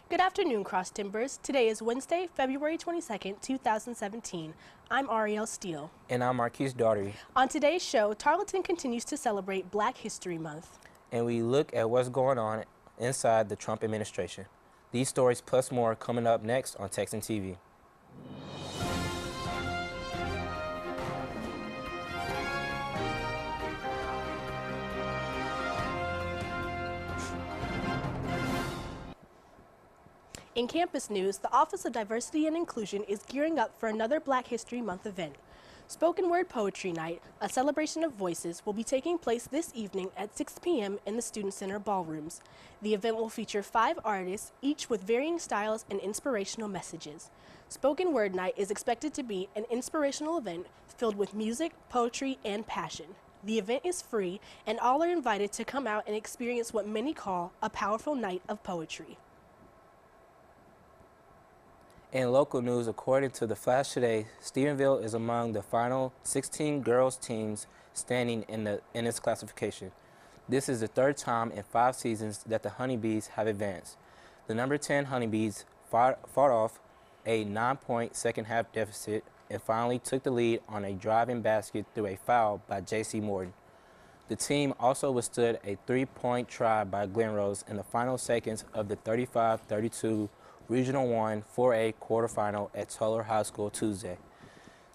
Good afternoon, Cross Timbers. Today is Wednesday, February 22nd, 2017. I'm Ariel Steele. And I'm Markzuis Daugherty. On today's show, Tarleton continues to celebrate Black History Month. And we look at what's going on inside the Trump administration. These stories plus more coming up next on Texan TV. In campus news, the Office of Diversity and Inclusion is gearing up for another Black History Month event. Spoken Word Poetry Night, a celebration of voices, will be taking place this evening at 6 p.m. in the Student Center ballrooms. The event will feature 5 artists, each with varying styles and inspirational messages. Spoken Word Night is expected to be an inspirational event filled with music, poetry, and passion. The event is free, and all are invited to come out and experience what many call a powerful night of poetry. In local news, according to the Flash today, Stephenville is among the final 16 girls teams standing in its classification. This is the third time in 5 seasons that the Honeybees have advanced. The number 10 Honeybees fought off a 9-point second-half deficit and finally took the lead on a driving basket through a foul by J.C. Morton. The team also withstood a 3-point try by Glenrose in the final seconds of the 35-32 Regional 1 4A quarterfinal at Tulare High School Tuesday.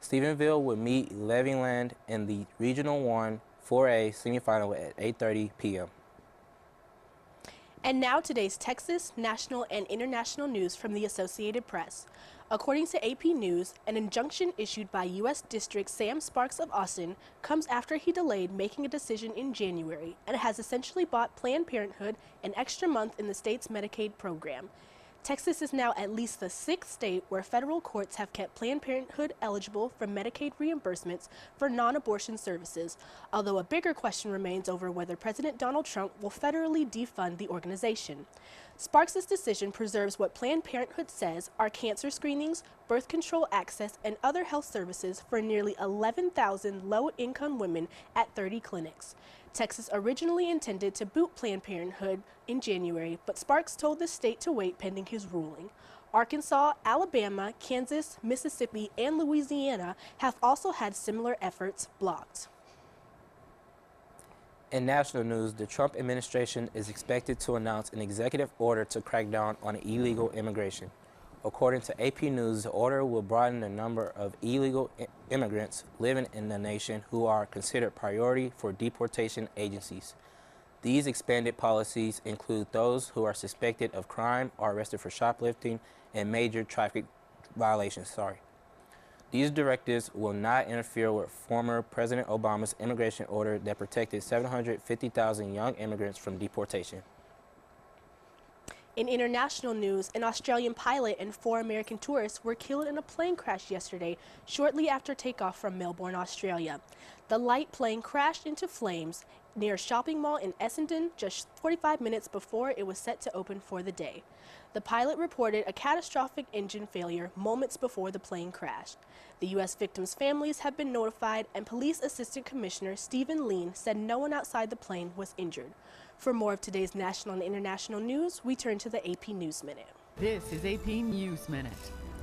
Stephenville will meet Leviland in the Regional 1 4A semifinal at 8:30 p.m. And now today's Texas, national, and international news from the Associated Press. According to AP News, an injunction issued by U.S. District Sam Sparks of Austin comes after he delayed making a decision in January and has essentially bought Planned Parenthood an extra month in the state's Medicaid program. Texas is now at least the 6th state where federal courts have kept Planned Parenthood eligible for Medicaid reimbursements for non-abortion services, although a bigger question remains over whether President Donald Trump will federally defund the organization. Sparks' decision preserves what Planned Parenthood says are cancer screenings, birth control access, and other health services for nearly 11,000 low-income women at 30 clinics. Texas originally intended to boot Planned Parenthood in January, but Sparks told the state to wait pending his ruling. Arkansas, Alabama, Kansas, Mississippi, and Louisiana have also had similar efforts blocked. In national news, the Trump administration is expected to announce an executive order to crack down on illegal immigration. According to AP News, the order will broaden the number of illegal immigrants living in the nation who are considered priority for deportation agencies. These expanded policies include those who are suspected of crime or arrested for shoplifting and major traffic violations. These directives will not interfere with former President Obama's immigration order that protected 750,000 young immigrants from deportation. In international news, an Australian pilot and 4 American tourists were killed in a plane crash yesterday, shortly after takeoff from Melbourne, Australia. The light plane crashed into flames near a shopping mall in Essendon just 45 minutes before it was set to open for the day. The pilot reported a catastrophic engine failure moments before the plane crashed. The U.S. victims' families have been notified, and Police Assistant Commissioner Stephen Lean said no one outside the plane was injured. For more of today's national and international news, we turn to the AP News Minute. This is AP News Minute.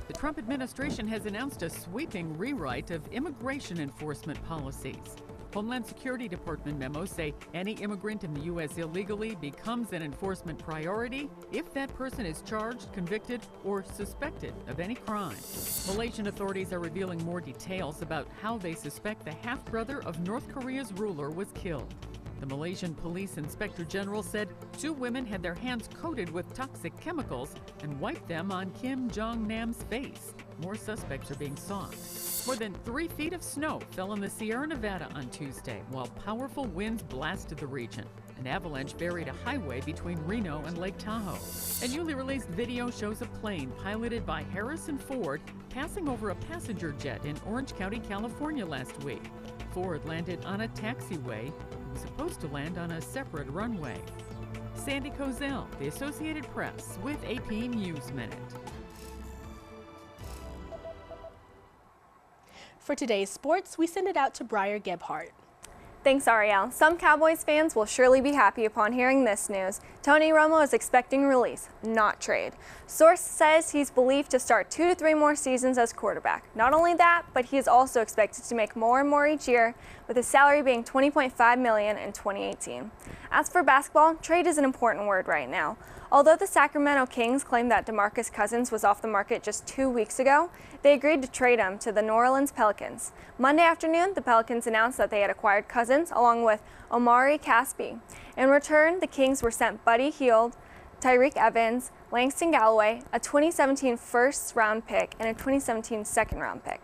The Trump administration has announced a sweeping rewrite of immigration enforcement policies. Homeland Security Department memos say any immigrant in the U.S. illegally becomes an enforcement priority if that person is charged, convicted, or suspected of any crime. Malaysian authorities are revealing more details about how they suspect the half-brother of North Korea's ruler was killed. The Malaysian Police Inspector General said 2 women had their hands coated with toxic chemicals and wiped them on Kim Jong-nam's face. More suspects are being sought. More than 3 feet of snow fell in the Sierra Nevada on Tuesday, while powerful winds blasted the region. An avalanche buried a highway between Reno and Lake Tahoe. A newly released video shows a plane piloted by Harrison Ford passing over a passenger jet in Orange County, California last week. Ford landed on a taxiway. It was supposed to land on a separate runway. Sandy Kozel, The Associated Press, with AP News Minute. For today's sports, we send it out to Briar Gebhardt. Thanks, Ariel. Some Cowboys fans will surely be happy upon hearing this news. Tony Romo is expecting release, not trade. Source says he's believed to start 2 to 3 more seasons as quarterback. Not only that, but he is also expected to make more and more each year, with his salary being $20.5 million in 2018. As for basketball, trade is an important word right now. Although the Sacramento Kings claimed that DeMarcus Cousins was off the market just 2 weeks ago, they agreed to trade him to the New Orleans Pelicans. Monday afternoon, the Pelicans announced that they had acquired Cousins along with Omari Caspi. In return, the Kings were sent Buddy Hield, Tyreek Evans, Langston Galloway, a 2017 first-round pick, and a 2017 second-round pick.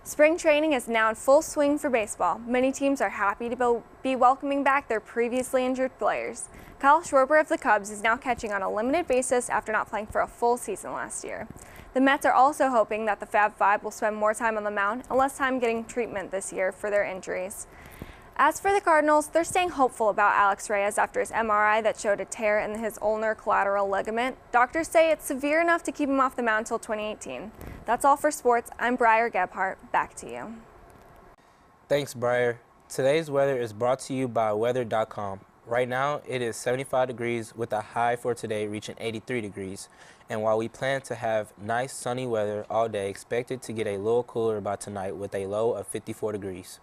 Spring training is now in full swing for baseball. Many teams are happy to be welcoming back their previously injured players. Kyle Schwarber of the Cubs is now catching on a limited basis after not playing for a full season last year. The Mets are also hoping that the Fab Five will spend more time on the mound and less time getting treatment this year for their injuries. As for the Cardinals, they're staying hopeful about Alex Reyes after his MRI that showed a tear in his ulnar collateral ligament. Doctors say it's severe enough to keep him off the mound until 2018. That's all for sports. I'm Briar Gebhardt. Back to you. Thanks, Briar. Today's weather is brought to you by weather.com. Right now, it is 75 degrees with a high for today reaching 83 degrees. And while we plan to have nice sunny weather all day, expected to get a little cooler by tonight with a low of 54 degrees.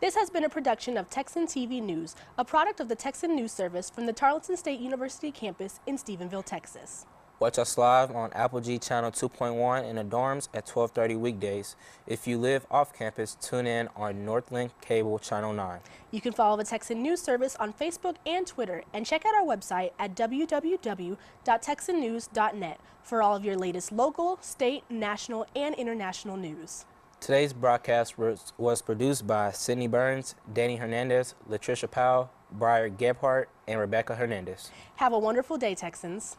This has been a production of Texan TV News, a product of the Texan News Service from the Tarleton State University campus in Stephenville, Texas. Watch us live on Apple G Channel 2.1 in the dorms at 12:30 weekdays. If you live off campus, tune in on Northlink Cable Channel 9. You can follow the Texan News Service on Facebook and Twitter, and check out our website at www.texannews.net for all of your latest local, state, national, and international news. Today's broadcast was produced by Sydney Burns, Danny Hernandez, Latricia Powell, Briar Gebhardt, and Rebecca Hernandez. Have a wonderful day, Texans.